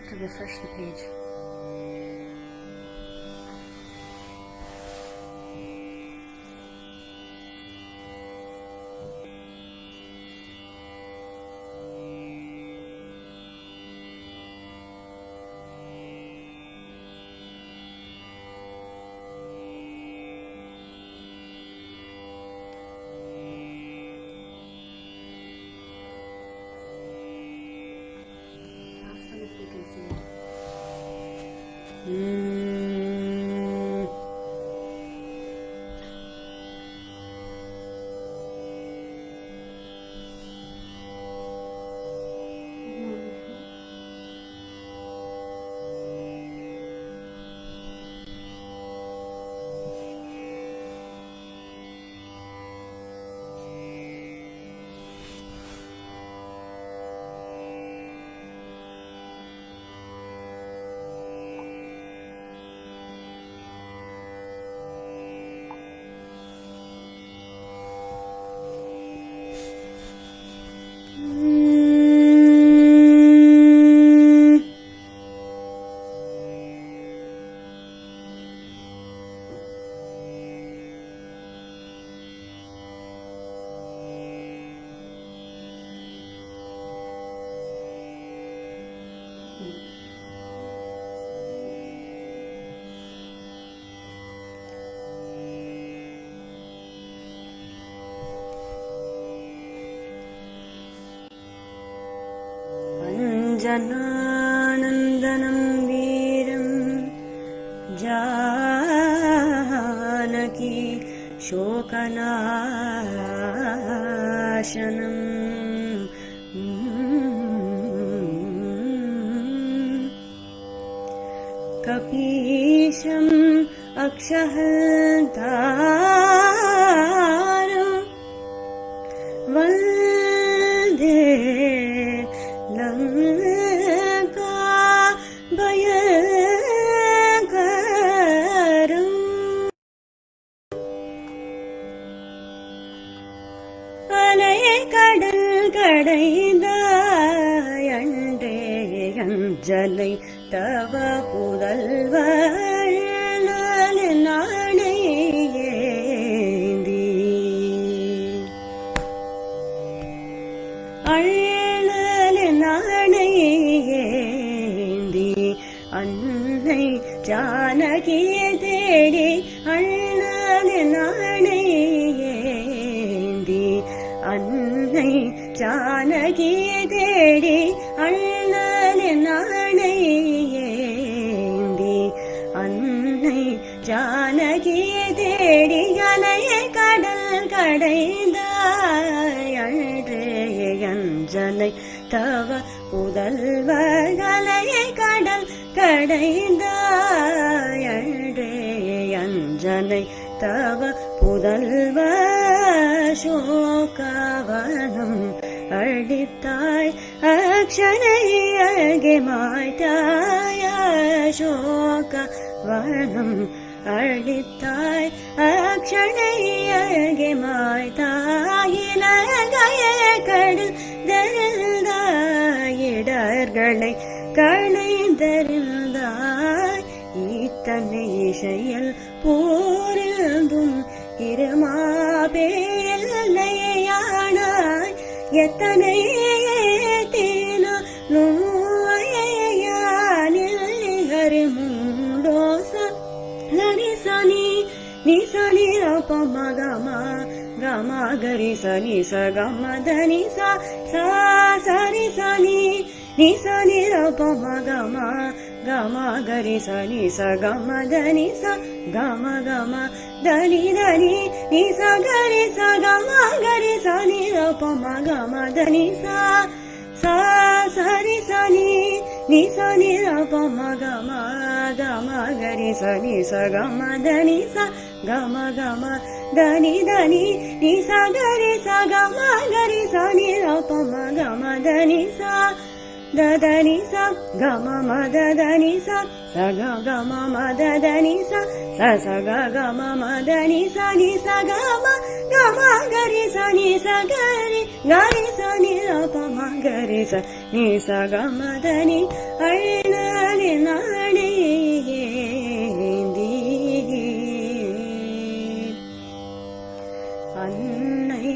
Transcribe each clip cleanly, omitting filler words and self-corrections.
To refresh the page. If you can see it. Jananandanam Veeram Janaki Shokanashanam Kapisham Akshahantaram Valde Lanka Bhayankaram Alai kadal kadaindayande anjalai tava pudalval naanaiyendi நாணையேந்தி அன்னை ஜானகியை தேடி அண்ணன் நாணையேந்தி அன்னை ஜானகியை தேடி அண்ணன் நாணையேந்தி அன்னை ஜானகியை தேடி அலைய கடல் கடைந்தாய் அன்றே அஞ்சலை தவ புதல்வர்களை கடல் கடைந்தாய் அன்றே அஞ்சலை தவ புதல்வ சோகவனம் அழித்தாய் அக்ஷனையகே மாய்த்தாய் சோகவனம் அழித்தாய் அக்ஷனையகே மாய்த்தாய் இலங்கைய கடல் தருந்தாயிடர்களை களைந்தருந்தாய் இத்தனை செயல் போரிருந்தும் இருமாபேல்லையானாய் எத்தனை ஏத்தினா நோயானில் நிகருமுண்டோச சனி நிசனி ரபமகமா கமா கரி சனி சகம தனி சா சரி சனி நிசனி ரபமகமா கமா கரி சனி சகம தனி ச கம கம தனி தனி நிச கரி சகம கரி சனி ரபமகம தனி சா சரி சனி நிசனி ரபமகமா கம கரி சனி சகம தனி ச கம கம dani dani ni sa ga re sa ga ma ga re sa ni da pa ma ga ma da ni sa da da ni sa ga ma da da ni sa ga ma da da ni sa ga ma da ni sa ga ma ga re sa ni sa ga re sa ni da pa ma ga re sa ni sa ga ma da ni arnale nade अन्नै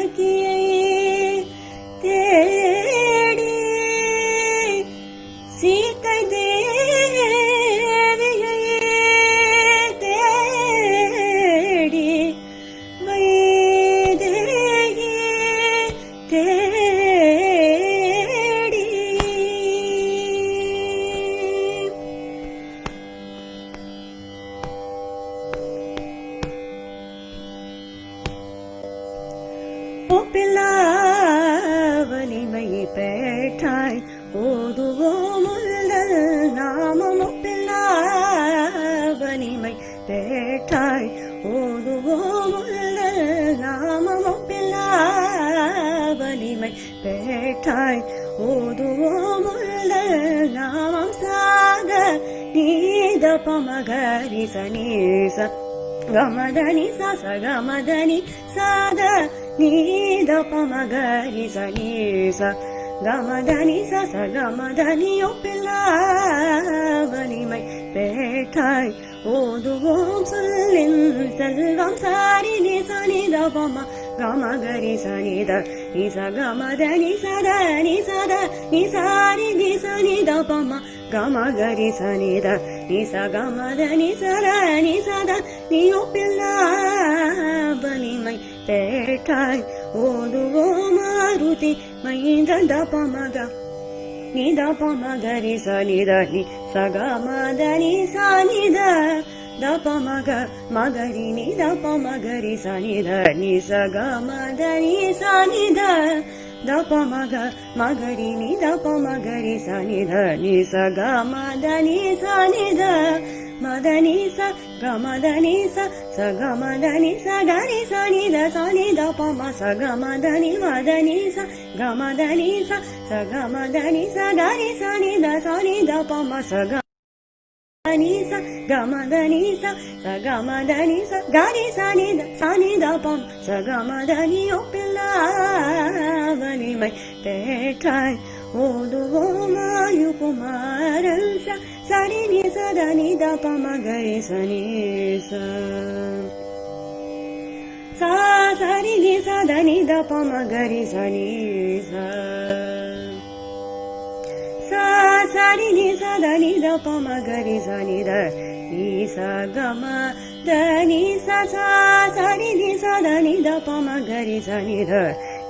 जानकियै தேடி சீதை தேவியை தேடி வைதேகி தேடி பிள்ளாவலிமை பெற்றாய் ஓதுவோம் உள்ளல் நாமம் பிள்ளாவலிமை பெற்றாய் ஓதுவோம் உள்ளல் நாமம் பிள்ளாவலிமை பெற்றாய் ஓதுவோம் உள்ளல் நாமம் சாக நீத பமகரி சனீச கமதனி ச கமதனி சாத நீத பமகரி சனீச கமதனி ச கமதனி ஒப்பில்லாவலிமை பேட்டாய் ஓதுவோம் சொல்லின் செல்வம் சாரி நீ சனித பம கமகரி சனித நிச கமதனி சத நிசத நிசாரி நி சனித பம கமகரி சனித நிச கமதனி சத நிசத நீ ஒப்பில்லாவலிமை பேட்டாய் ஓதுவோ மாருதி மைந்த பமக நித பமகரி சனித நி சகமதனி சனித தபமக மகரி நித பமகரி சனித நி சகமதனி சனித தபமக மகரி நித பமகரி சனித நி சகமதனி சனித மதனி ச கமதனி ச சகமதனி ச கரி சனி த சனி த பம சகமதனி மதனி ச கமதனி ச சகமதனி ச கரி சனி த சனி த பம சக ni sa gamadani sa gamadani sa gari sani da pam sa gamadani oppillavallimai petrai oduvomayu kumaran sa sari ni sa dani da pam gari sani sa sa sari ni sa dani da pam gari sani sa sa sari ni sa da ni da pa ma ga ri sa ni da ni sa ga ma da ni sa sa sari ni sa da ni da pa ma ga ri sa ni da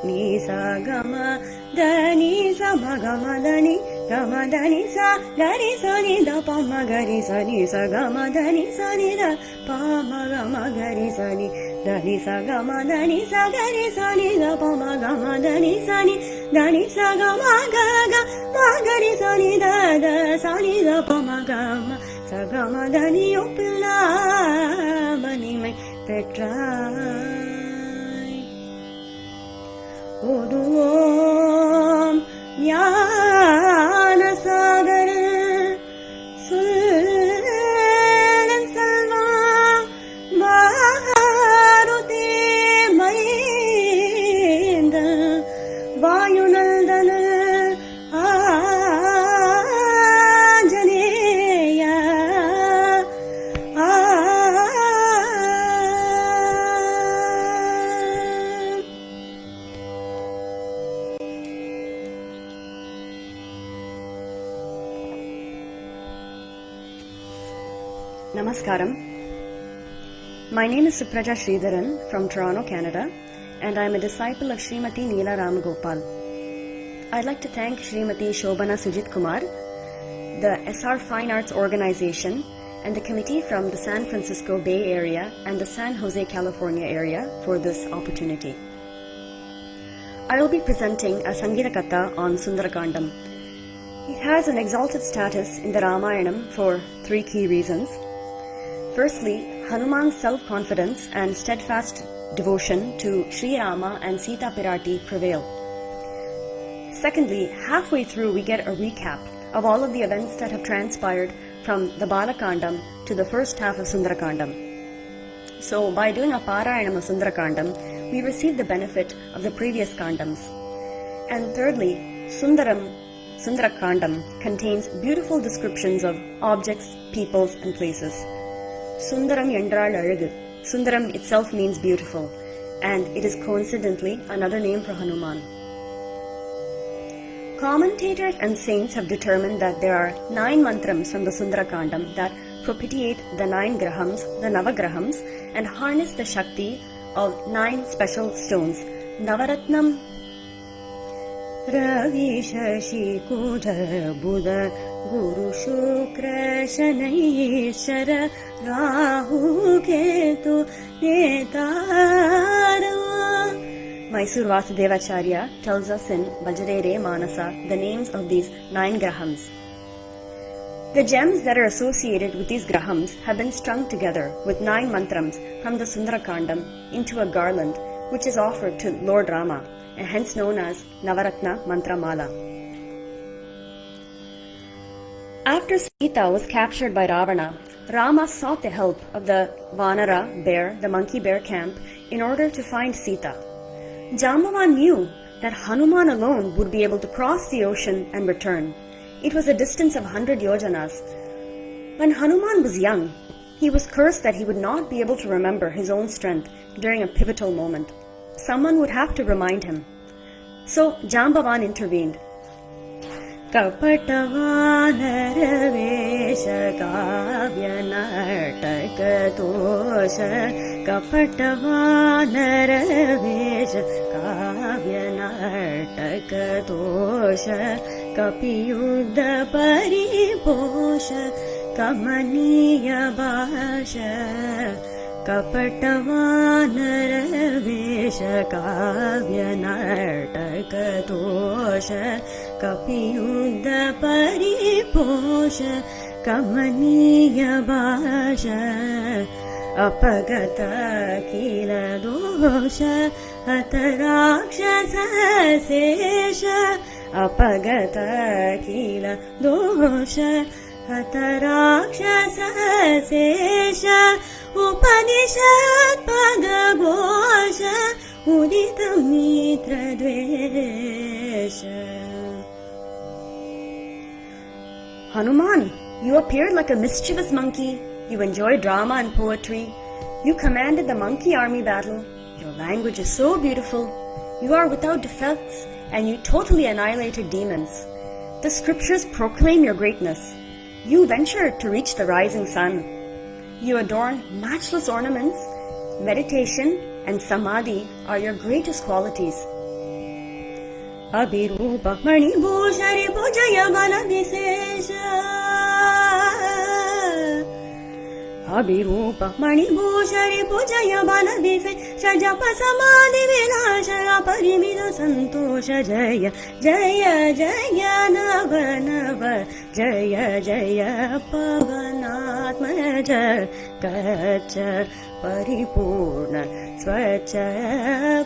ni sa ga ma da ni sa ma ga ma da ni sa ga ri sa ni da pa ma ga ri sa ni sa ga ma da ni sa ni da pa ma ga ri sa ni da ni sa ga ma da ni sa ga ri sa ni da pa ma ga ma da ni sa ni da ni sa ga ma ga ri sa ni da da sa ni da pa ma ga ma sa ga ma da ni oppillavallimai petrai oduvom ஞான சாகர சொல்லும் செல்வா மாருதி மைந்த வாயுநந்தன Anjaneya Namaskaram. My name is Supraja Sridharan from Toronto, Canada, and I am a disciple of Srimati Neela Ramagopal. I'd like to thank Srimati Shobhana Sujit Kumar, the SR Fine Arts Organization, and the committee from the San Francisco Bay Area and the San Jose, California area for this opportunity. I will be presenting a Sangeeta Katha on Sundarakandam. It has an exalted status in the Ramayanam for three key reasons. Firstly, Hanuman's self-confidence and steadfast devotion to Sri Rama and Sita Pirati prevail. Secondly, halfway through we get a recap of all of the events that have transpired from the Balakandam to the first half of Sundarakandam. So by doing a Parayanam of Sundarakandam, we receive the benefit of the previous Kandams. And thirdly, Sundarakandam contains beautiful descriptions of objects, peoples and places. Sundaram Yendral Alagu. Sundaram itself means beautiful, and it is coincidentally another name for Hanuman. Commentators and saints have determined that there are 9 mantrams from the Sundarakandam that propitiate the 9 grahams, the Navagrahams, and harness the Shakti of 9 special stones. Navaratnam Ravi Shashi Kudha Buddha Guru Shukra Shanaishara Rahu Ketu Netara. Mysore Vasudevacharya tells us in Vajrere Manasa the names of these 9 grahams. The gems that are associated with these grahams have been strung together with 9 mantrams from the Sundarakandam into a garland which is offered to Lord Rama, and hence known as Navaratna Mantramala. After Sita was captured by Ravana, Rama sought the help of the Vanara bear, the monkey bear camp, in order to find Sita. Jambavan knew that Hanuman alone would be able to cross the ocean and return. It was a distance of 100 yojanas. When Hanuman was young, he was cursed that he would not be able to remember his own strength during a pivotal moment. Someone would have to remind him. So Jambavan intervened. Kapatavanarvesha kavyanartakatosha Kapatavanarvesha kavyanartakatosha Kapiyuddha pariposha Kamaniya bhasha Kapatavanarvesha kavyanartakatosha Kapiyuddha pariposha Kamaniya bhasha Apagata kila dosha Atarakshasa sesha Apagata kila dosha Atarakshasa sesha Upanishat Pagabosha Udita Mitra Dvesha. Hanuman, you appeared like a mischievous monkey. You enjoyed drama and poetry. You commanded the monkey army battle. Your language is so beautiful. You are without defects, and you totally annihilated demons. The scriptures proclaim your greatness. You ventured to reach the rising sun. You adorn matchless ornaments. Meditation and samadhi are your greatest qualities. Abhirupa Mani Bhushari Pujaya Bala Visesha Abhirupa Mani Bhushari Pujaya Bala Visesha Japa Samadhi Vilasha Parimita Santosha Jaya Jaya Jaya Nava Nava Jaya Jaya Pavanatma Jagacha Paripurna Swacha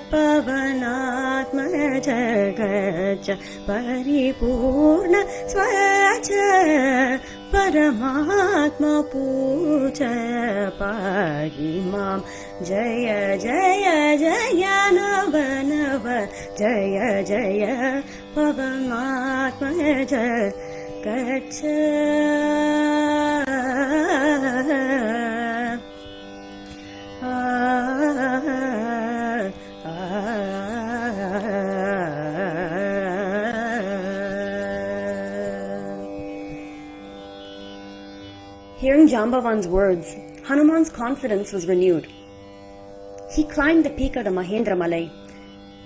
Pavanatma Jagacha Paripurna Swacha Paramatma Puja Pahimam Jaya Jaya Jaya Nava Nava Jaya Jaya Pavanatma Jagacha. Hearing Jambavan's words, Hanuman's confidence was renewed. He climbed the peak of the Mahendra Malai.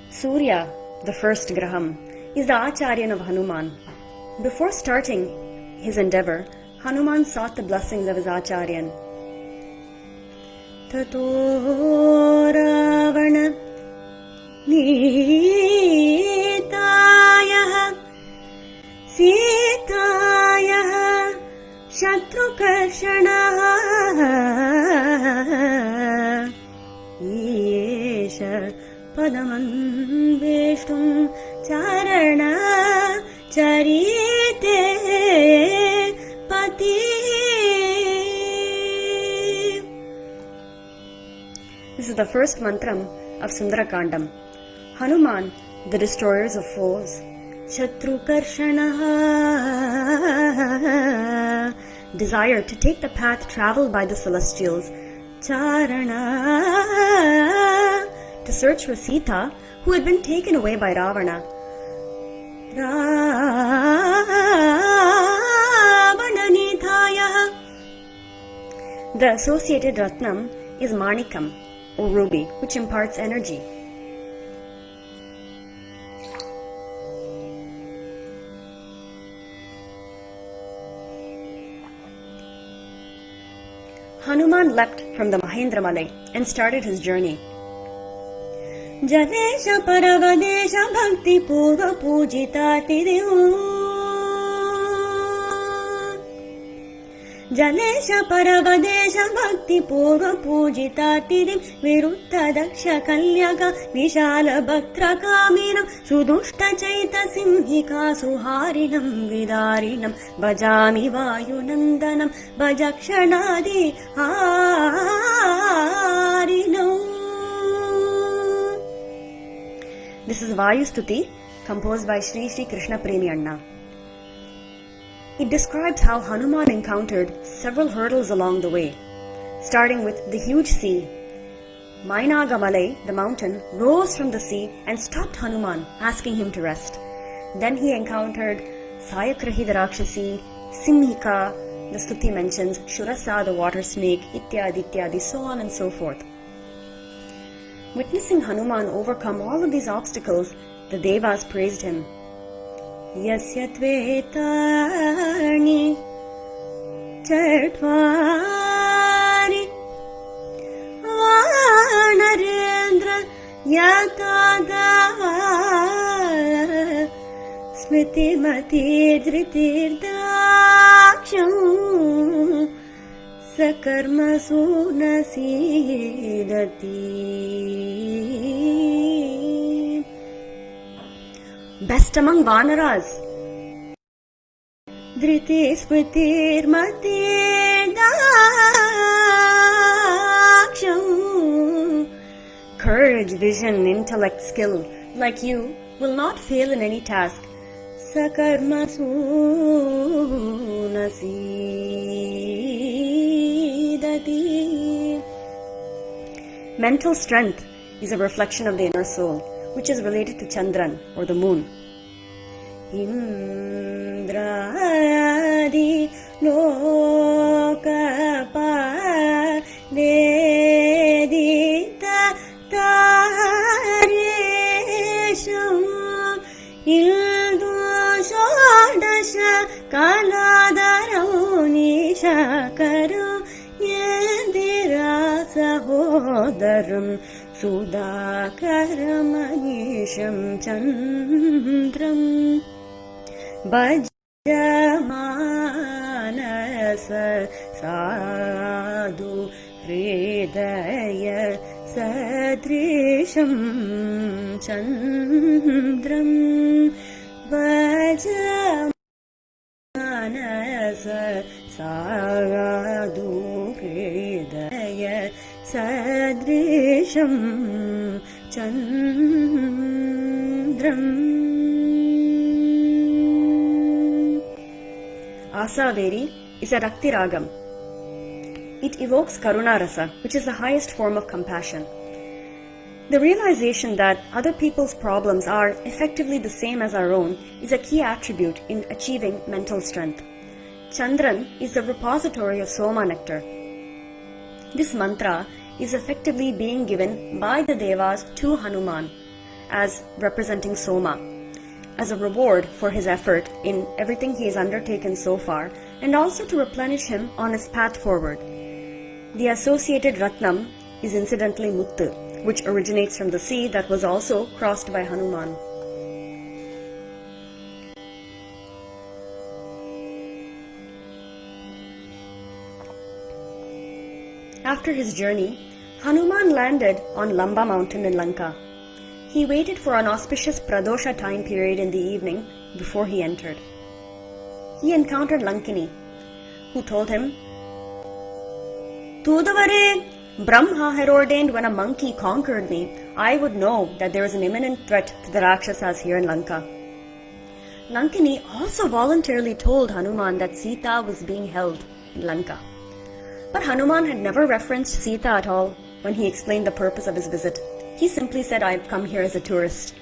Surya, the first Graham, is the Acharyan of Hanuman. Before starting his endeavor, Hanuman sought the blessings of his Acharyan. Tato Ravana Nitayah Sitayah Shatrukarshana पदमन्वेष्टुं चारण चरिते पति. This is the first mantram of Sundarakandam. Hanuman, the destroyers of foes, Shatrukarshanaha, desired to take the path traveled by the celestials, Charana, to search for Sita, who had been taken away by Ravana. Ravananithaya. The associated Ratnam is Manikam, or ruby, which imparts energy. Hanuman leapt from the Mahendra Malai and started his journey. Jalesha Paravadesha Bhakti Purva Pujita Tidihu. Jalesha Paravadesha Bhakti Purva Pujita Tidim Virutta Daksha Kalyaka Vishala Bhaktra Kaminam Sudushta Chaita Simhika Suharinam Vidarinam Bhajami Vayunandanam Bhajakshanadi Harinam. This is Vayustuti, composed by Sri Sri Krishna Premi Anna. It describes how Hanuman encountered several hurdles along the way, starting with the huge sea. Mainaga Malai, the mountain, rose from the sea and stopped Hanuman, asking him to rest. Then he encountered Sayakrahi the Rakshasi, Simhika, the Stuti mentions, Shurasa the water snake, Ityadi, so on and so forth. Witnessing Hanuman overcome all of these obstacles, the Devas praised him. Yasya tvetani chartvari vanarendra yatada smritimati dhritirdakshyam sakarmasu nasidati. Best among Vanaras. Dhriti smritir matir daksham. Courage, vision, intellect, skill, like you, will not fail in any task. Sakarmasu nasidati. Mental strength is a reflection of the inner soul, which is related to Chandran, or the moon. Indradi lokapa vedita taresham ildu shodasha kaladarauni shakaru yendira sahodaram Sudakaramaniṣam Chandram Bhajamanasa Sadhu Hridaya Sadrisham Chandram Bhajamanasa Sadhu Hridaya Sadrisham Chandram. Asaveri is a Rakti Ragam. It evokes Karuna Rasa, which is the highest form of compassion. The realization that other people's problems are effectively the same as our own is a key attribute in achieving mental strength. Chandran is the repository of Soma nectar. This mantra is effectively being given by the Devas to Hanuman as representing Soma, as a reward for his effort in everything he has undertaken so far, and also to replenish him on his path forward. The associated Ratnam is incidentally Muttu, which originates from the sea that was also crossed by Hanuman. After his journey, Hanuman landed on Lamba mountain in Lanka. He waited for an auspicious Pradosha time period in the evening before he entered. He encountered Lankini, who told him, Tudavare, Brahma had ordained when a monkey conquered me, I would know that there is an imminent threat to the Rakshasas here in Lanka. Lankini also voluntarily told Hanuman that Sita was being held in Lanka. But Hanuman had never referenced Sita at all when he explained the purpose of his visit. He simply said, I've come here as a tourist.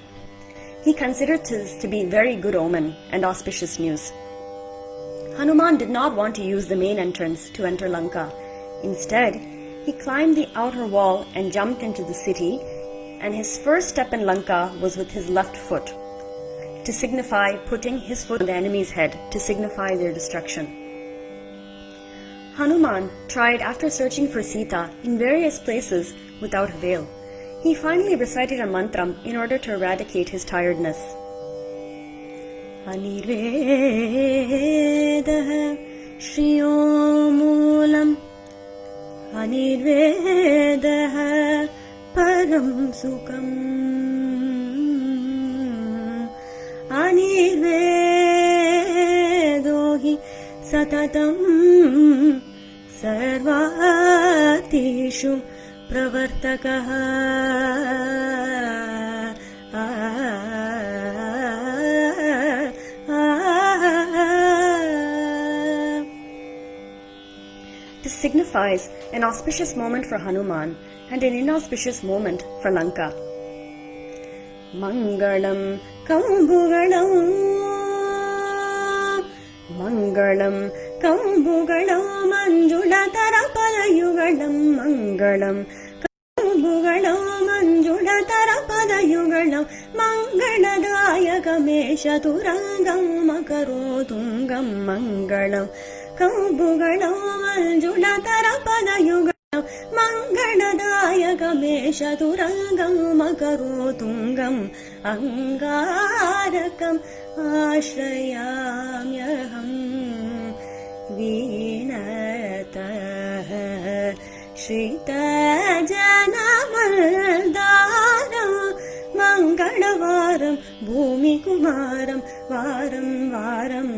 He considered this to be very good omen and auspicious news. Hanuman did not want to use the main entrance to enter Lanka. Instead, he climbed the outer wall and jumped into the city, and his first step in Lanka was with his left foot, to signify putting his foot on the enemy's head, to signify their destruction. Hanuman tried after searching for Sita in various places without avail. He finally recited a mantram in order to eradicate his tiredness. Anirvedah Shriyo Moolam Anirvedah Param Sukham Anirvedohi Satatam Sarvatishu Pravartakaha. This signifies an auspicious moment for Hanuman and an inauspicious moment for Lanka. Mangalam Kambugalam Mangalam Kambugalam Manjula Tarapalayugalam Mangalam Kambugalam Manjula Tarapalayugalam Mangaladayakamesh Turangam Makarotungam Mangalam Kambugalam Manjula Tarapalayugalam Mangaladayakamesh Turangam Makarotungam Angarakam Ashrayamyaham Vinatah Shrita Janamaldaram Mangalavaram Bhumi Kumaram Varam Varam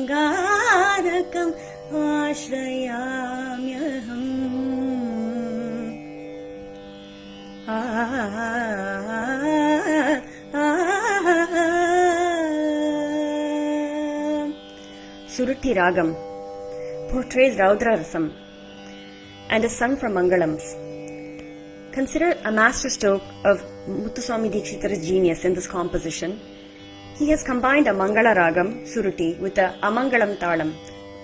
Angarakam Ashrayamyaham. Surutti Ragam portrays Raudra Rasam and is sung for Mangalams. Consider a masterstroke of Muthuswami Dikshitara's genius in this composition. He has combined a Mangala Ragam, Surutti, with a Amangalam Talam.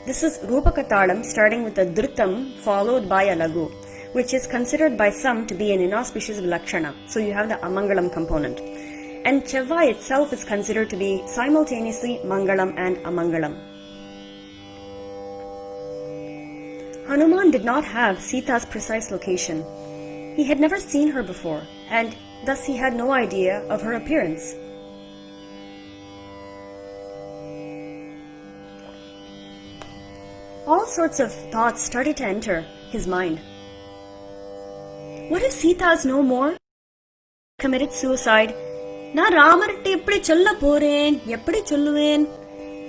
This is Rupaka Talam starting with a Dhrutam followed by a Lagu, which is considered by some to be an inauspicious Vilakshana. So you have the Amangalam component. And Chevva itself is considered to be simultaneously Mangalam and Amangalam. Hanuman did not have Sita's precise location. He had never seen her before, and thus he had no idea of her appearance. All sorts of thoughts started to enter his mind. What if Sita is no more? Committed suicide. Na Ramaritte eppadi solla poren, eppadi solluven?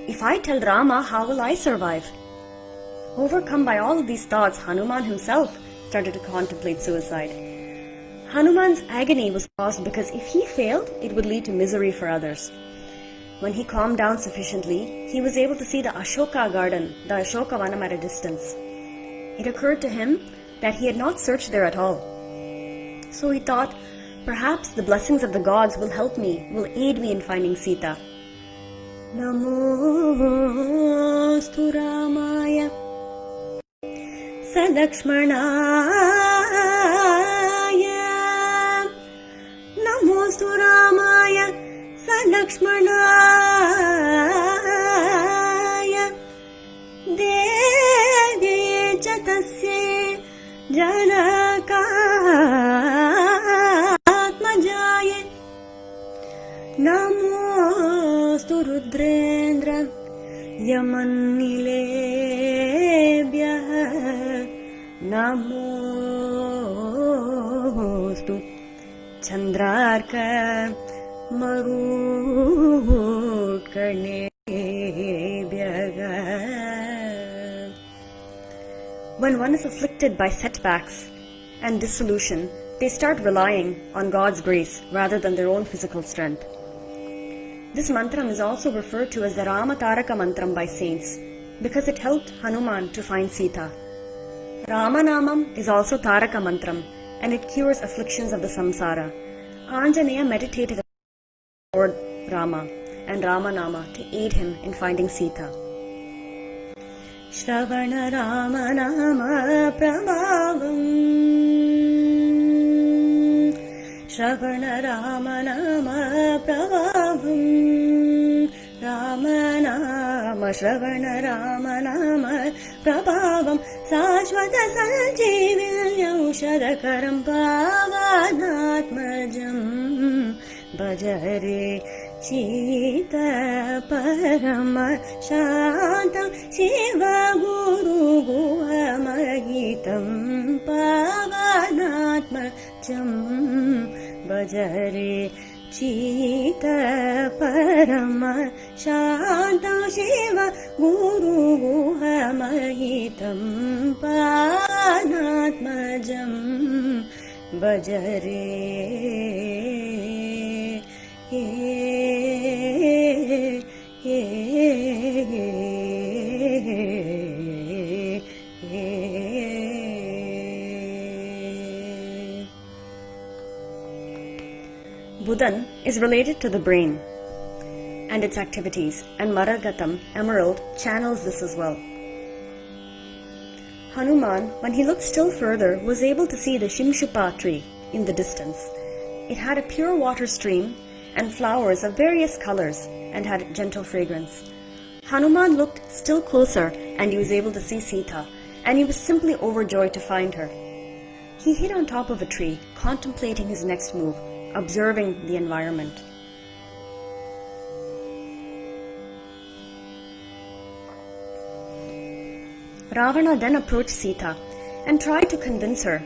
If I tell Rama, how will I survive? Overcome by all of these thoughts, Hanuman himself started to contemplate suicide. Hanuman's agony was caused because if he failed, it would lead to misery for others. When he calmed down sufficiently, he was able to see the Ashoka garden, the Ashoka Vanam at a distance. It occurred to him that he had not searched there at all. So he thought, perhaps the blessings of the gods will help me, will aid me in finding Sita. Namostu Ramaya Salakshmanaya Namostu Ramaya Salakshmanaya Devye Chatasye Janakatmajaye Namostu Rudrendra Yamanilebhyah Namo नमोस्तु चन्द्रार्क मरुत्कर्णेभ्यः. When one is afflicted by setbacks and dissolution, they start relying on God's grace rather than their own physical strength. This mantram is also referred to as the Ramataraka mantram by saints because it helped Hanuman to find Sita. Ramanamam is also Taraka mantram and it cures afflictions of the samsara. Anjaneya meditated on Lord Rama and Ramanama to aid him in finding Sita. Shravana Ramanama Prabhavam Shravana Ramanama Prabhavam Ramanama Shravana Ramanama Prabhavam Sashvata Sanjeevilyam Shadakaram Pavanatmajam Bhajare Chita Parama Shantam Shiva Guru Guhamahitam Pavanatmajam Bhajare Chita Parama Shantam Shiva Guru Guhamahitam Pavanatmajam Bhajare. Budan is related to the brain and its activities, and Maragatam, emerald, channels this as well. Hanuman, when he looked still further, was able to see the Shimshupa tree in the distance. It had a pure water stream and flowers of various colors and had gentle fragrance. Hanuman looked still closer and he was able to see Sita, and he was simply overjoyed to find her. He hid on top of a tree, contemplating his next move, observing the environment. Ravana then approached Sita and tried to convince her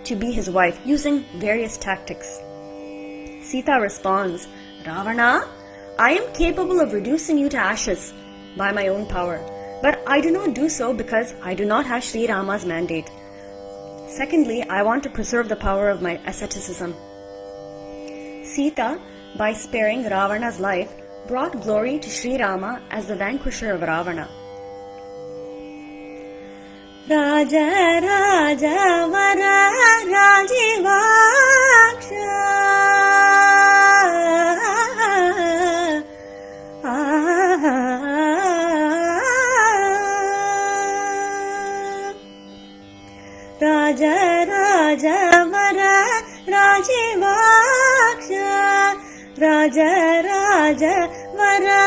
to be his wife using various tactics. Sita responds, Ravana, I am capable of reducing you to ashes by my own power, but I do not do so because I do not have Sri Rama's mandate. Secondly, I want to preserve the power of my asceticism. Sita, by sparing Ravana's life, brought glory to Sri Rama as the vanquisher of Ravana. Raja Raja Vara Rajivaksha Raja Raja Vara Rajivaksha Raja Raja Vara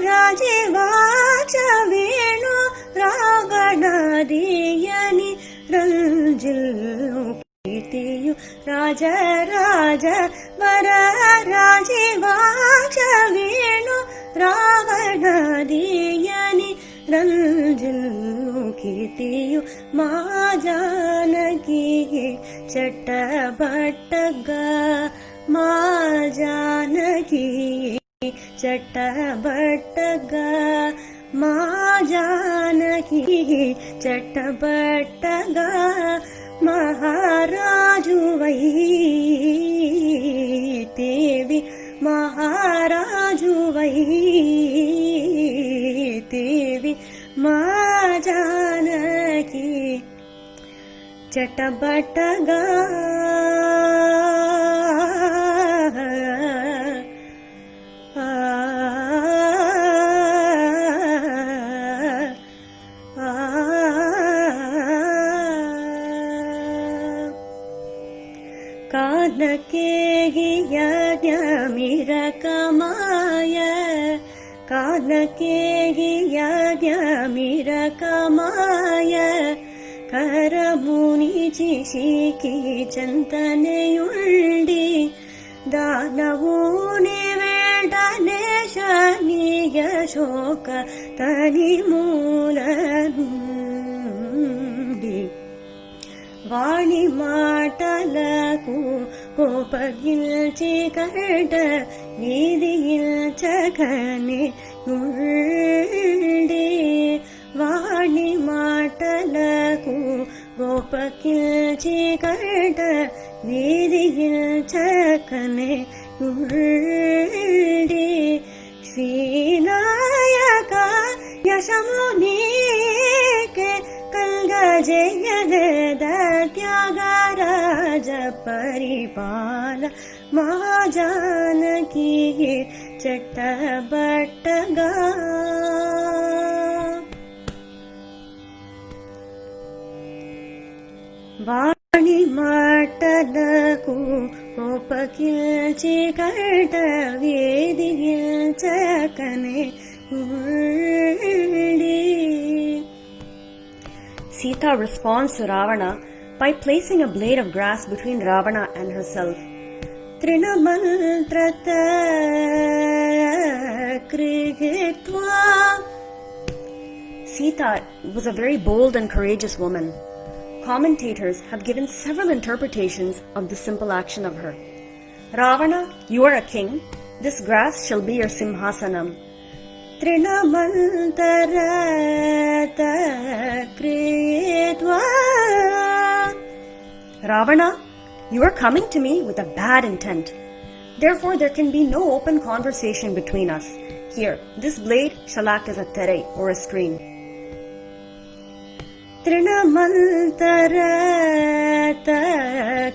Rajivaksha Venu Ravanadiyani Ranjilu Kitiyu Raja Raja Vara Rajivaksha Venu Ravanadiyani Ranjilu Kitiyu Ma Janaki Chattabattaga Ma Janaki Chattabattaga Ma Janaki Chattabattaga Maharaju Vai Devi Maharaju Vai Devi Ma Janaki Chattabattaga Kanake Yajnamirkamaya Kanake Yajnamirkamaya Karamuni Chishiki Chantaneyundi Danavuni Vedane Shaniya Shoka Tani Mulanundi వాణి మాటలకు కోపగిల్చి కట వీధిల్చకనే నుండి వాణి మాటలకు కోపగిల్చి కట వీధిల్చకనే నుండి శ్రీనాయక యశమునీకే కల్గజయగద త్యాగరాజ పరిపాల మా జానకి చట్టబట్టగా వాణి మాటలకు కోపకిల్చి కట వేదిల్చకనే Sita responds to Ravana by placing a blade of grass between Ravana and herself. Trinamantrata krigitva. Sita was a very bold and courageous woman. Commentators have given several interpretations of the simple action of her. Ravana, you are a king. This grass shall be your simhasanam. Trinamantarata kritva. Ravana, you are coming to me with a bad intent. Therefore, there can be no open conversation between us. Here, this blade shall act as a tere or a screen. Trinamantarata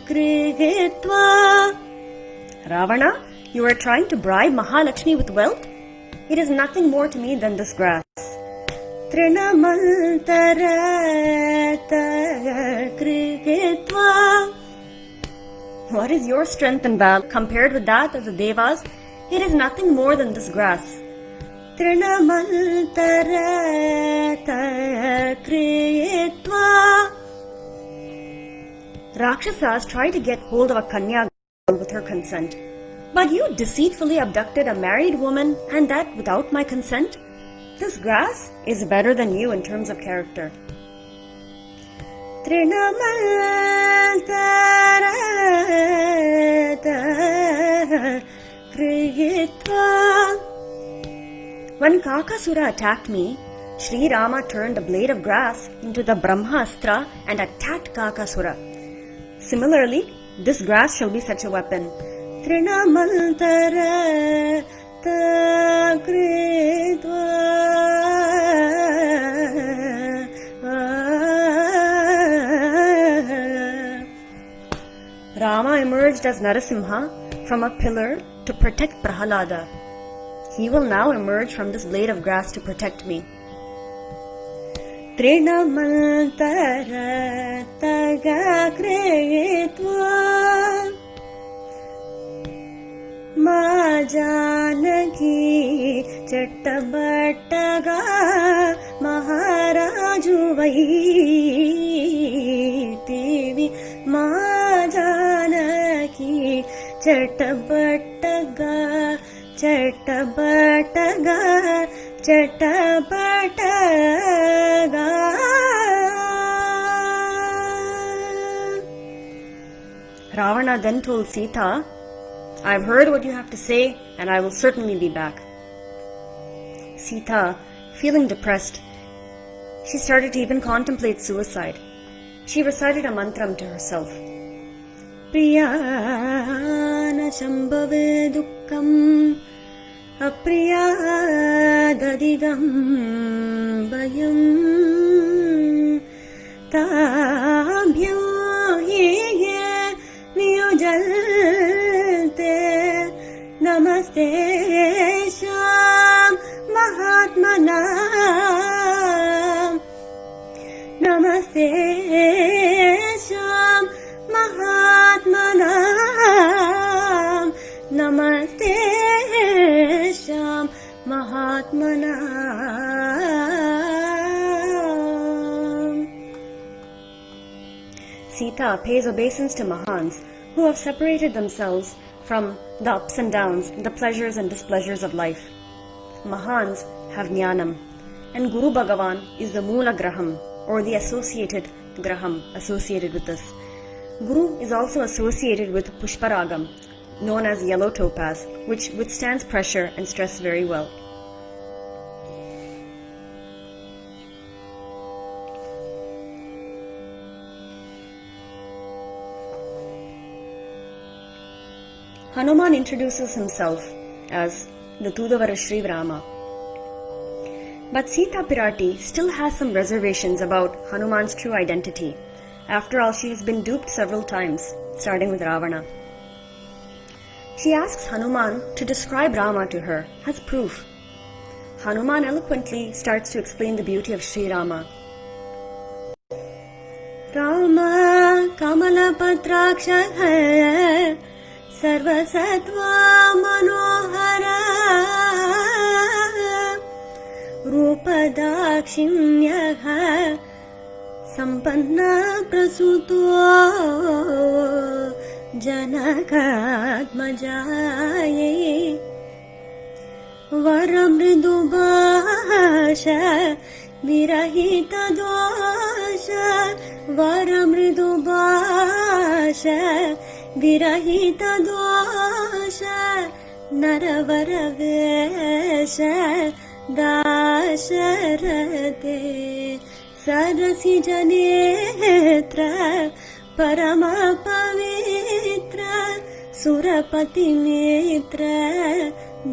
kritva. Ravana, you are trying to bribe Mahalakshmi with wealth? It is nothing more to me than this grass. Trinamantarata krigitva. What is your strength and valor compared with that of the Devas? It is nothing more than this grass. Trinamantarata krigitva. Rakshasas try to get hold of a Kanya girl with her consent. But you deceitfully abducted a married woman, and that without my consent? This grass is better than you in terms of character. When Kakasura attacked me, Sri Rama turned a blade of grass into the Brahmastra and attacked Kakasura. Similarly, this grass shall be such a weapon. Trinamantarata kritva. Rama emerged as Narasimha from a pillar to protect Prahalada. He will now emerge from this blade of grass to protect me. Trinamantarata kritva. Ma Janaki Chattabattaga Maharaju Vaitevi. Ma Janaki Chattabattaga Chattabattaga Chattabattaga. Ravana then told Sita, I've heard what you have to say, and I will certainly be back. Sita, feeling depressed, she started to even contemplate suicide. She recited a mantram to herself. Priyana shambhave dukkham apriyadadigam bayam tabhyam ye niyujalte namaste sham mahatmanam namaste sham mahatmanam namaste sham mahatmanam. Sita pays obeisance to Mahans who have separated themselves from the ups and downs, the pleasures and displeasures of life. Mahans have jnanam, and Guru Bhagavan is the Moola Graham, or the associated graham associated with this. Guru is also associated with Pushparagam, known as yellow topaz, which withstands pressure and stress very well. Hanuman introduces himself as the Tudavara Shri Rama. But Sita Pirati still has some reservations about Hanuman's true identity. After all, she has been duped several times, starting with Ravana. She asks Hanuman to describe Rama to her as proof. Hanuman eloquently starts to explain the beauty of Sri Rama. Rama Kamala Patraksha hai Sarvasatva Manohara Rupadakshimya Sampanna Prasuto Janakatmajaye Varamridubhasha Virahita dosha Varamridubhasha Virahita dosha Naravaravesha Dasharate Sarasi Janetra Parama Pavitra Surapati Mitra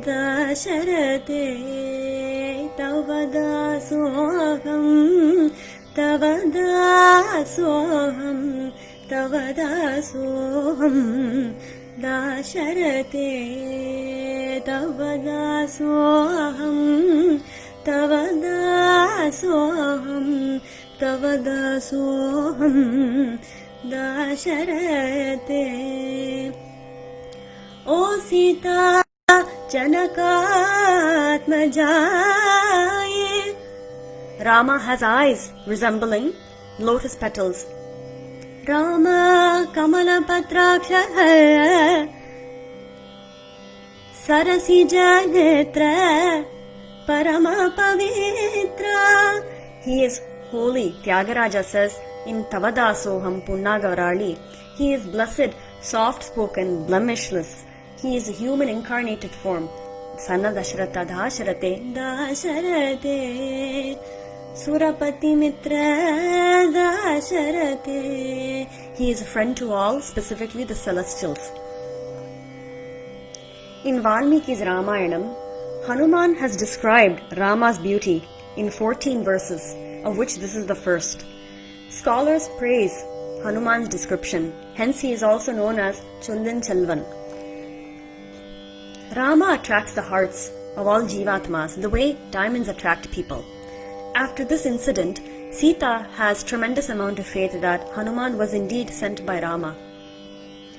Dasharate Tavadasoham Tavadasoham Tavadasoham Dasharate Tavadasoham Tavadasoham Tavadasoham Dasharate O Sita Janakatmajaye. Rama has eyes resembling lotus petals. Rama Kamala Patraksha Sarasija Netra Parama Pavitra. He is holy, Tyagaraja says in Tavadasoham Punnagavarali. He is blessed, soft-spoken, blemishless. He is a human incarnated form. Sanna Dasharata Dasharate Dasharate Surapati Mitra Dasharate. He is a friend to all, specifically the celestials. In Valmiki's Ramayanam, Hanuman has described Rama's beauty in 14 verses, of which this is the first. Scholars praise Hanuman's description, hence he is also known as Chollin Chelvan. Rama attracts the hearts of all Jivatmas the way diamonds attract people. After this incident, Sita has tremendous amount of faith that Hanuman was indeed sent by Rama.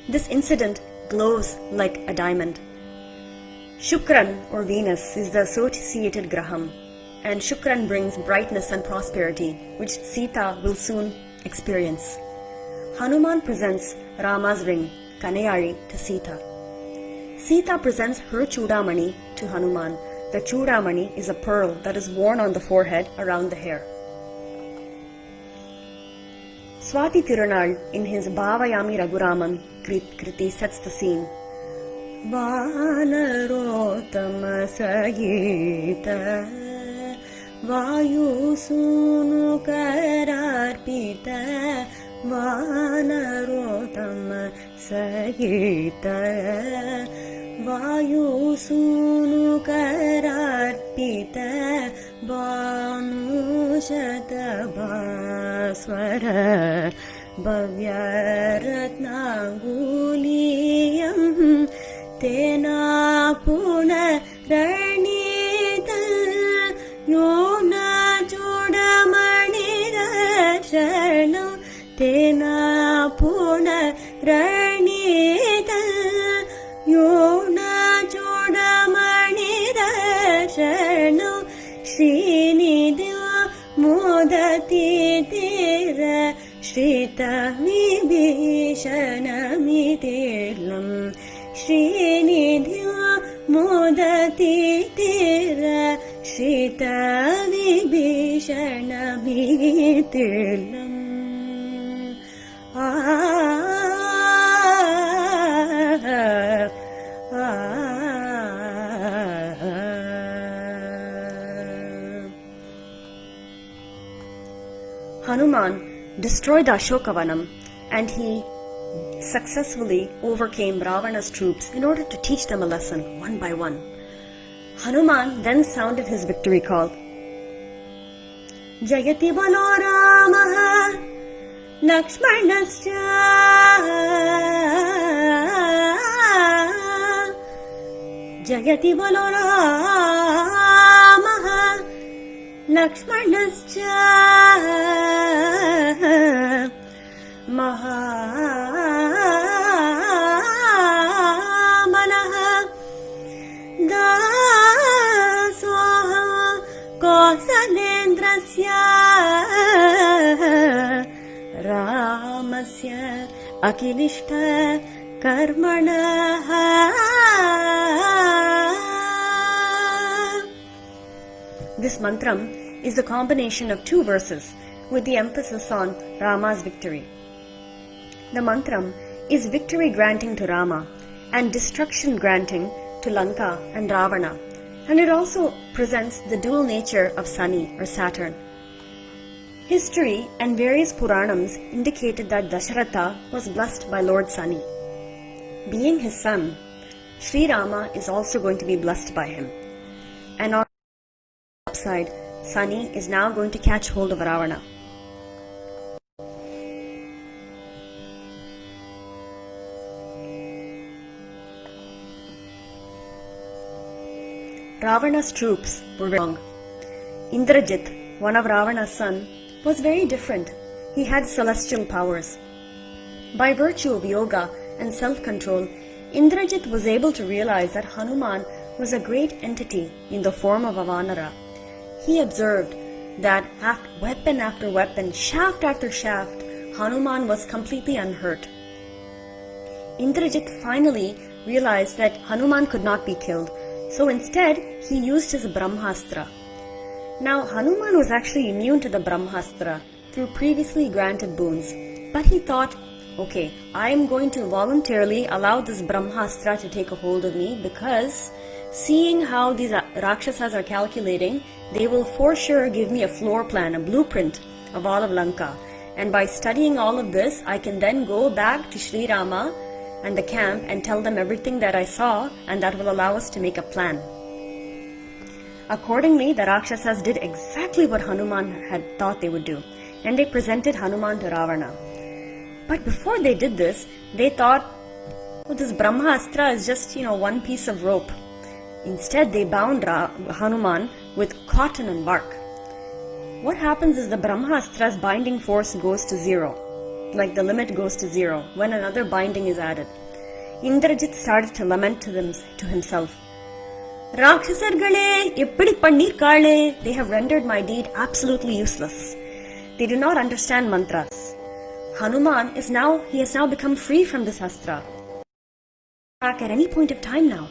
This incident glows like a diamond. Shukran or Venus is the associated graham, and Shukran brings brightness and prosperity, which Sita will soon experience. Hanuman presents Rama's ring, Kanayari, to Sita. Sita presents her Chudamani to Hanuman. The Chudamani is a pearl that is worn on the forehead around the hair. Swati Tirunal, in his Bhavayami Raghuramam Kriti, sets the scene. Vanarotama Sagita Vayu Sunu Kararpita Vanarotama Sagita Vayu Sunu Kararpita Banu Shatabhaswara Bhavyaratnanguliyam Tena Puna Ranita Yona Chudamani Darshana Tena Puna Ranita Yona Chudamani Darshana Srinidya Modati Tira Shrita Vibhishana Mitilam Srinidya Modati Tira Shrita Vibhishana Mitilam. Hanuman destroyed the Ashokavanam and he successfully overcame Ravana's troops in order to teach them a lesson one by one. Hanuman then sounded his victory call. Jayati balo Ramaha Lakshmanascha Jayati balo Ramaha Lakshmanascha Mahabalaha Dasoha Kausalendrasya Ramasya Akilishta Karmanaha. This mantram is a combination of two verses with the emphasis on Rama's victory. The mantram is victory granting to Rama and destruction granting to Lanka and Ravana, and it also presents the dual nature of Sani or Saturn. History and various Puranams indicated that Dasharatha was blessed by Lord Sani. Being his son, Sri Rama is also going to be blessed by him. And on the upside, Sani is now going to catch hold of Ravana. Ravana's troops were very strong. Indrajit, one of Ravana's sons, was very different. He had celestial powers. By virtue of yoga and self-control, Indrajit was able to realize that Hanuman was a great entity in the form of a Vanara. He observed that weapon after weapon, shaft after shaft, Hanuman was completely unhurt. Indrajit finally realized that Hanuman could not be killed, so instead he used his Brahmastra. Now Hanuman was actually immune to the Brahmastra through previously granted boons, but he thought, okay, I am going to voluntarily allow this Brahmastra to take a hold of me, because seeing how these Rakshasas are calculating, they will for sure give me a floor plan, a blueprint of all of Lanka. And by studying all of this, I can then go back to Sri Rama and the camp and tell them everything that I saw, and that will allow us to make a plan. Accordingly, the Rakshasas did exactly what Hanuman had thought they would do, and they presented Hanuman to Ravana. But before they did this, they thought, oh, this Brahmastra is just, one piece of rope. Instead, they bound Hanuman with cotton and bark. What happens is the Brahmastra's binding force goes to zero. Like the limit goes to zero when another binding is added. Indrajit started to lament to himself. Rakshasargale, eppadi pannirkale, they have rendered my deed absolutely useless. They do not understand mantras. Hanuman has now become free from this astra. Back at any point of time now.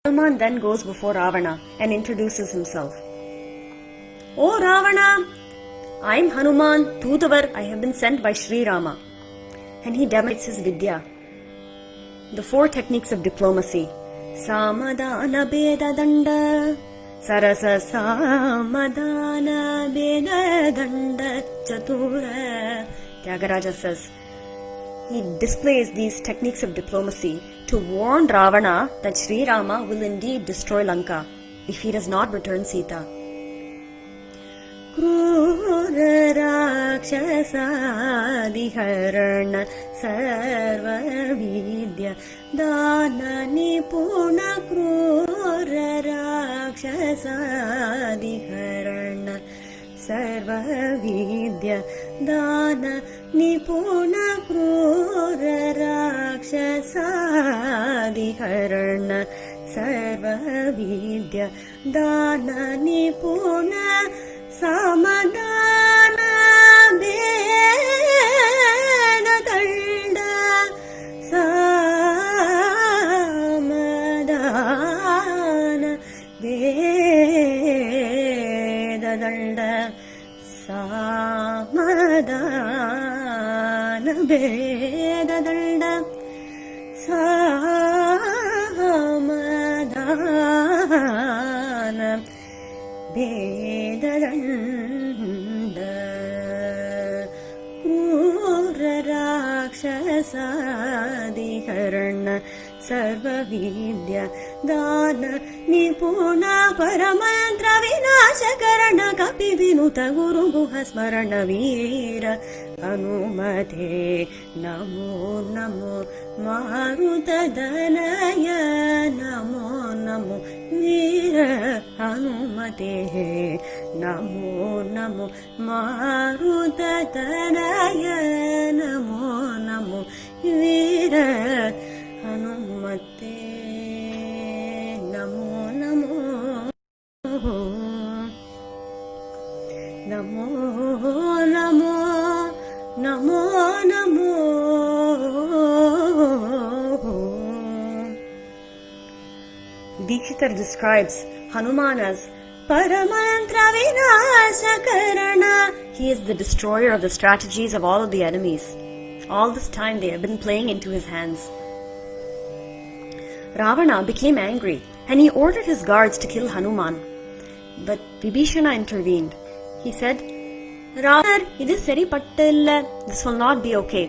Hanuman then goes before Ravana and introduces himself. O Ravana, I am Hanuman, Tudavar, I have been sent by Sri Rama. And he demonstrates his Vidya, the 4 techniques of diplomacy. Samadana Beda Danda, Sarasa Samadana Beda Danda Chatura. Tyagaraja says, he displays these techniques of diplomacy to warn Ravana that Sri Rama will indeed destroy Lanka if he does not return Sita. Krura Rakshasadiharana Sarva Vidya Dana Nipuna Krura Rakshasadiharana Sarva Vidya Dana Nipuna Krura Rakshasadiharana Sarva Vidya Dana Nipuna Samadana Beda Danda Samadana Beda Danda Samadana ವೇದದಂಡ ಸಾಮದಾನ ವೇದದಂಡ ಕ್ರೂರ ರಾಕ್ಷಸಾದಿಕರಣ ಸರ್ವವಿದ್ಯ ದಾನ ನಿಪುಣ ಪರಮಂತ್ರ ವಿನಾಶಕರಣ ಕಪಿ ವಿನುತ ಗುರು ಗುಹ ಸ್ಮರಣ ವೀರ ಹನುಮತೆ ನಮೋ ನಮೋ ಮಾರುತದನಯ ನಮೋ ನಮೋ ವೀರ ಹನುಮತೆ ನಮೋ ನಮೋ ಮಾರುತದನಯ ನಮೋ ನಮೋ ವೀರ ಹನುಮತೆ ನಮೋ ನಮೋ ನಮೋ ನಮೋ ನಮೋ ನಮೋ Dikshitar describes Hanuman as Paramantra Vinashakarana. He is the destroyer of the strategies of all of the enemies. All this time they have been playing into his hands. Ravana became angry and he ordered his guards to kill Hanuman. But Vibhishana intervened. He said, Ravana, this will not be okay.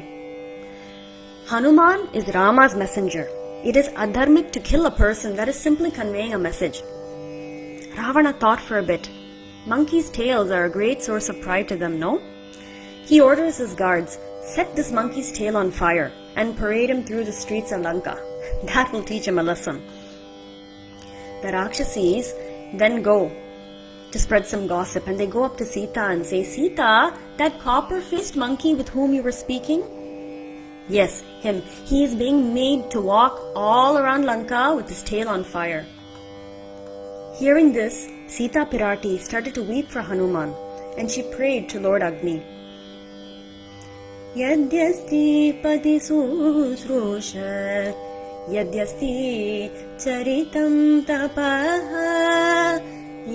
Hanuman is Rama's messenger. It is adharmic to kill a person that is simply conveying a message. Ravana thought for a bit. Monkeys' tails are a great source of pride to them, no? He orders his guards, set this monkey's tail on fire and parade him through the streets of Lanka. That will teach him a lesson. The Rakshasis then go to spread some gossip and they go up to Sita and say, Sita, that copper-faced monkey with whom you were speaking? Yes, him. He is being made to walk all around Lanka with his tail on fire. Hearing this, Sita Pirati started to weep for Hanuman and she prayed to Lord Agni. Yadyasti pati susrusha Yadyasti charitam tapaha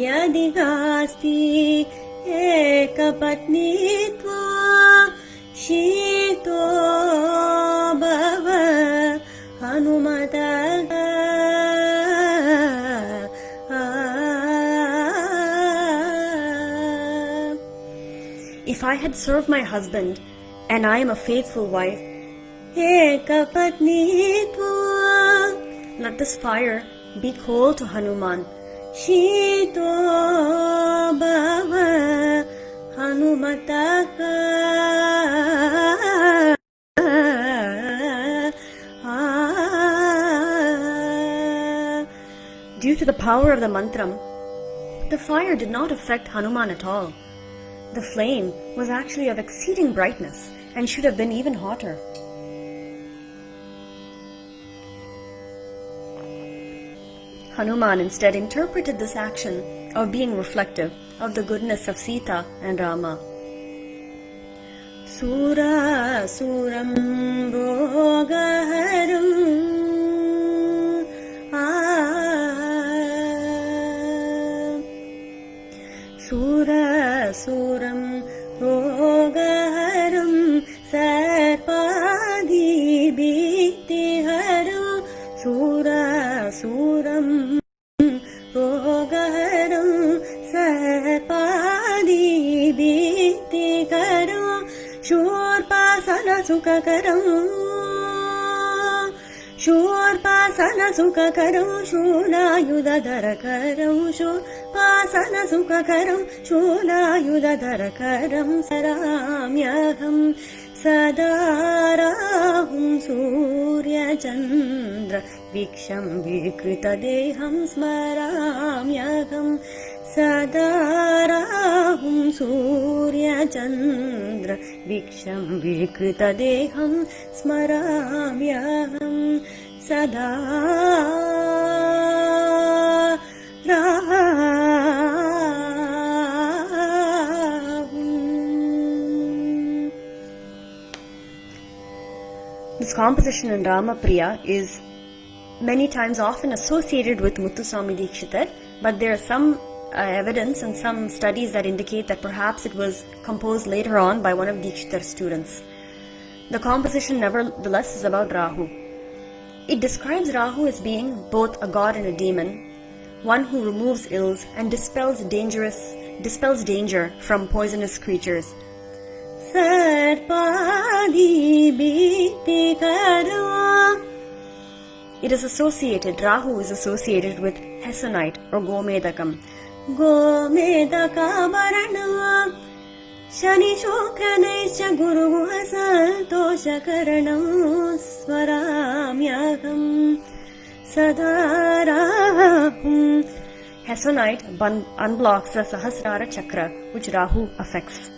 Yadigasti ekapatnitva Shito bhava Hanumata. If I had served my husband and I am a faithful wife, let this fire be coal to Hanuman. Shito bhava Hanumata. Due to the power of the mantram, the fire did not affect Hanuman at all. The flame was actually of exceeding brightness and should have been even hotter. Hanuman instead interpreted this action of being reflective of the goodness of Sita and Rama. Sura suram rogaharam Sura suram rogaharam sarpadi bhitiharam Sura suram rogaharam sarpadi bhitiharam Shurpasana sukhakaram Shurpasana sukhakaram Shulayudadharakaram Shurpasana sukhakaram Shulayudadharakaram Saramyaham Sadarahum Surya Chandra Viksham Vikrita Deham Smaramyaham Sadarahum Surya Chandra Viksham Vikrita Deham Smaramyaham This composition in Ramapriya is many times often associated with Muthuswami Dikshitar, but there are some evidence and some studies that indicate that perhaps it was composed later on by one of Dikshitar's students. The composition nevertheless is about Rahu. It describes Rahu as being both a god and a demon, one who removes ills and dispels danger from poisonous creatures. It is associated, Rahu is associated with Hessonite or Gomedakam. Gomedakabaranam Shani Shokranaischa Guru Santoshakaranam Swaramyakam Sadarahum. Hessonite unblocks the Sahasrara chakra which Rahu affects.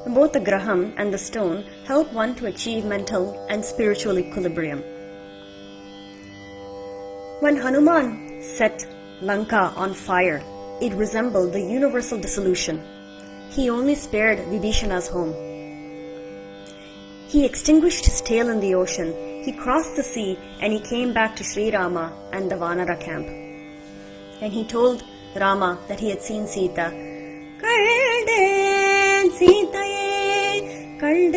Both the graham and the stone help one to achieve mental and spiritual equilibrium. When Hanuman set Lanka on fire, it resembled the universal dissolution. He only spared Vibhishana's home. He extinguished his tail in the ocean. He crossed the sea and he came back to Sri Rama and the Vanara camp. And he told Rama that he had seen Sita. Kalden Sitaye, Kalden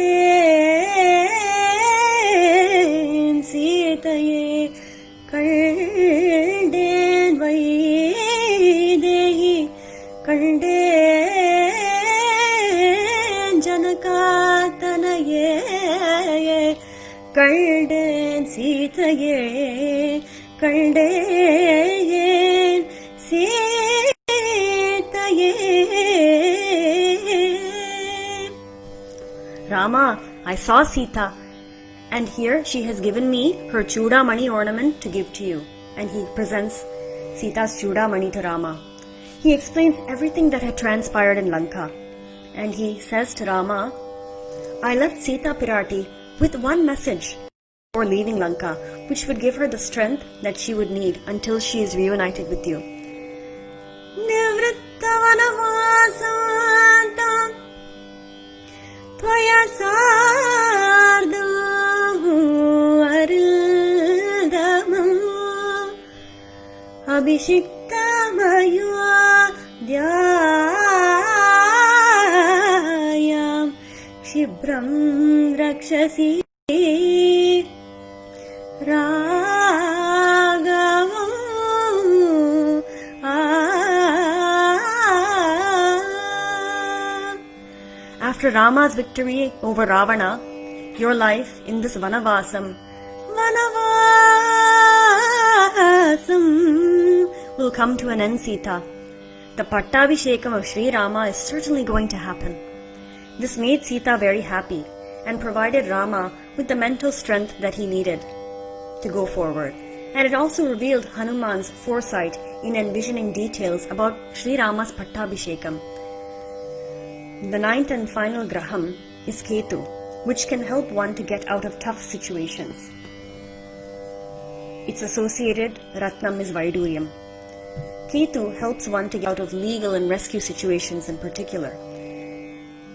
Sitaye, Kalden Vaidehi, Kalden Janakatanaye, Kalden Sitaye, Kalden Sitaye. Rama, I saw Sita, and here she has given me her Chudamani ornament to give to you. And he presents Sita's Chudamani to Rama. He explains everything that had transpired in Lanka. And he says to Rama, I left Sita Pirati with one message before leaving Lanka, which would give her the strength that she would need until she is reunited with you. Tvaya sardam arildamam abhishiktamaya dhyayam shibram rakshasi ragavam. After Rama's victory over Ravana, your life in this Vanavasam will come to an end, Sita. The Pattabhishekam of Sri Rama is certainly going to happen. This made Sita very happy and provided Rama with the mental strength that he needed to go forward. And it also revealed Hanuman's foresight in envisioning details about Sri Rama's Pattabhishekam. The ninth and final graham is Ketu, which can help one to get out of tough situations. Its associated Ratnam is Vaiduriyam. Ketu helps one to get out of legal and rescue situations in particular.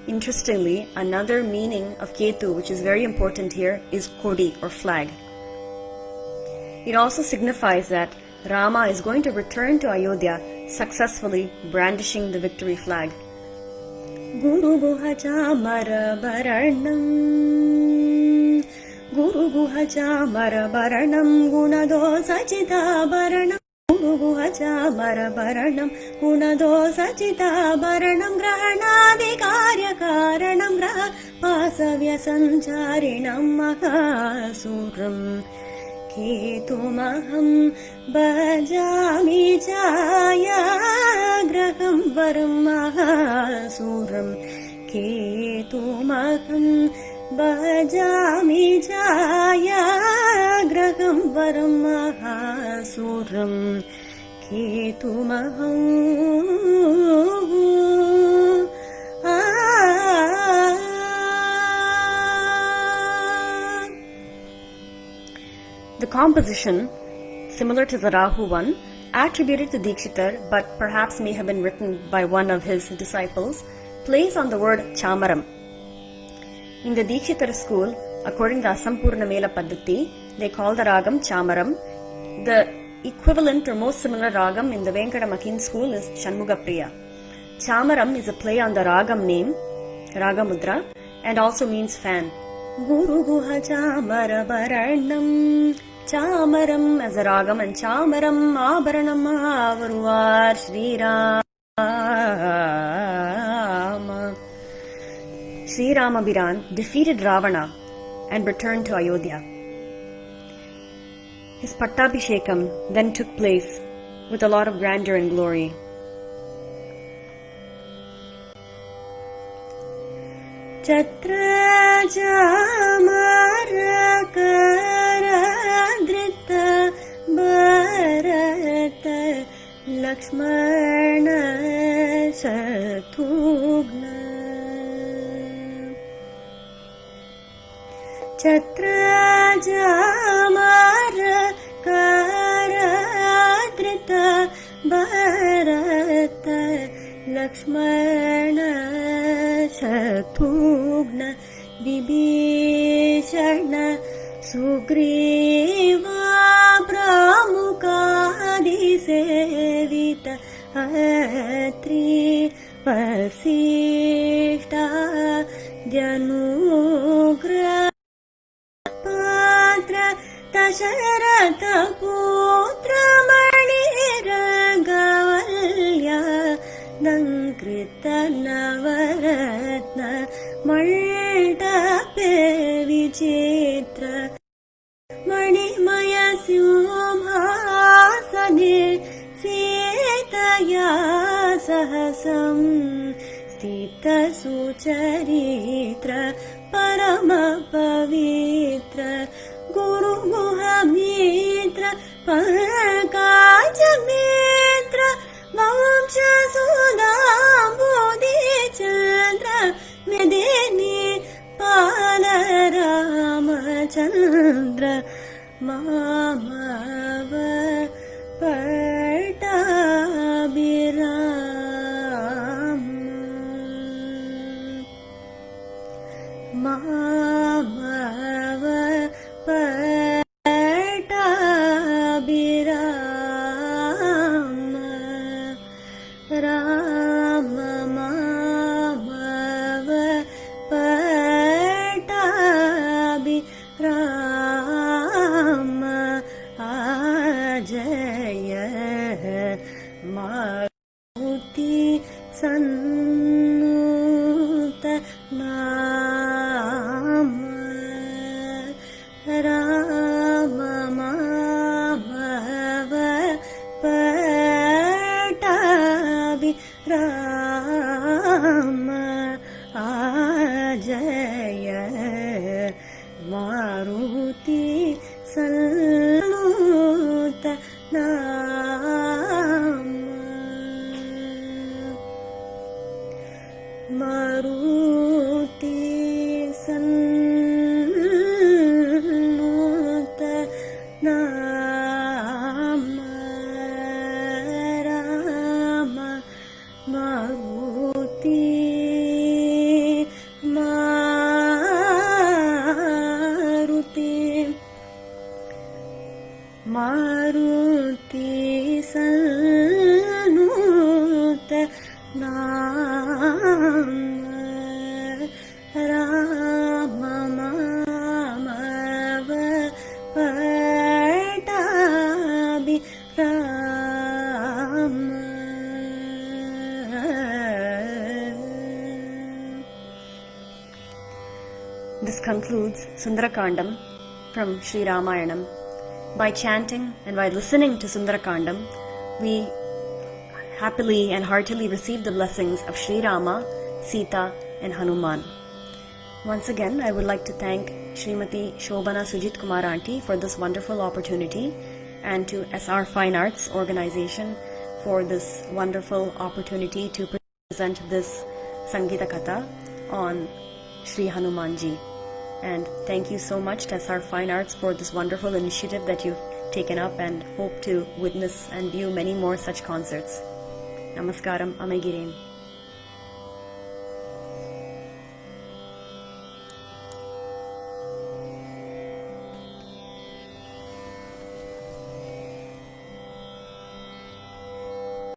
Interestingly, another meaning of Ketu, which is very important here, is Kodi or flag. It also signifies that Rama is going to return to Ayodhya successfully brandishing the victory flag. Guru Guhachamara Baranam Guru Guhachamara Baranam Gunadosa Baranam Guru Guhachamara Baranam Gunadosa Baranam Grahanadi Karya Karanam Graha Pasavya Sancharinam Mahasuram Ketumaham Bhajami Jaya Graham Varam Mahasuram Ketumaham Bhajami Jaya Graham Varam Mahasuram Ketumaham. The composition, similar to the Rahu one, attributed to Dikshitar but perhaps may have been written by one of his disciples, plays on the word Chamaram. In the Dikshitar school, according to Asampurna Mela Paddhati, they call the ragam Chamaram. The equivalent or most similar ragam in the Venkatamakin school is Shanmugapriya. Chamaram is a play on the ragam name, Ragamudra, and also means fan. Guruguha चामरभरणम् चामरम् as a ragam and chamaram आभरणम् आवरुवार Sri Ramabiran defeated Ravana and returned to Ayodhya. His Pattabhishekam then took place with a lot of grandeur and glory. Chatra Jamara Karadrita Bharata Lakshmana Shatrugna Chatra Jamara Karadrita Bharata Lakshmana Shatrugna Vibhishana Sugriva Pramukadi Sevita Atri Vasishta Dhyanugra Patra Tasharata Putra Mani Ragavalya Dankrita Navaratna Maltape Vichitra Manimaya Simhasane Sitaya Sahasam Sita Sucharitra Parama Pavitra Guru Muhamitra Pankaja Mitra Vamsha Sudam Bodhi Chandra Medini Pala Ramachandra Mamava Pattabhiram Mamava Pattabhiram Rama Mamava Pattabhiram Ajaya Maruti Sannuta Nama Rama Mamava Pattabhiram Ajaya Maruti Sannuta Nama Maruti Sannuta Nama Rama Maruti Maruti Sannuta Nama Rama Mamava Pattabhiram This concludes Sundarakandam from Sri Ramayanam. By chanting and by listening to Sundarakandam, we happily and heartily receive the blessings of Sri Rama, Sita and Hanuman. Once again, I would like to thank Srimati Shobana Sujit Kumar Aunty for this wonderful opportunity, and to SR Fine Arts Organization for this wonderful opportunity to present this Sangeeta Katha on Sri Hanumanji. And thank you so much to SR Fine Arts for this wonderful initiative that you've taken up, and hope to witness and view many more such concerts. Namaskaram, Amegireen.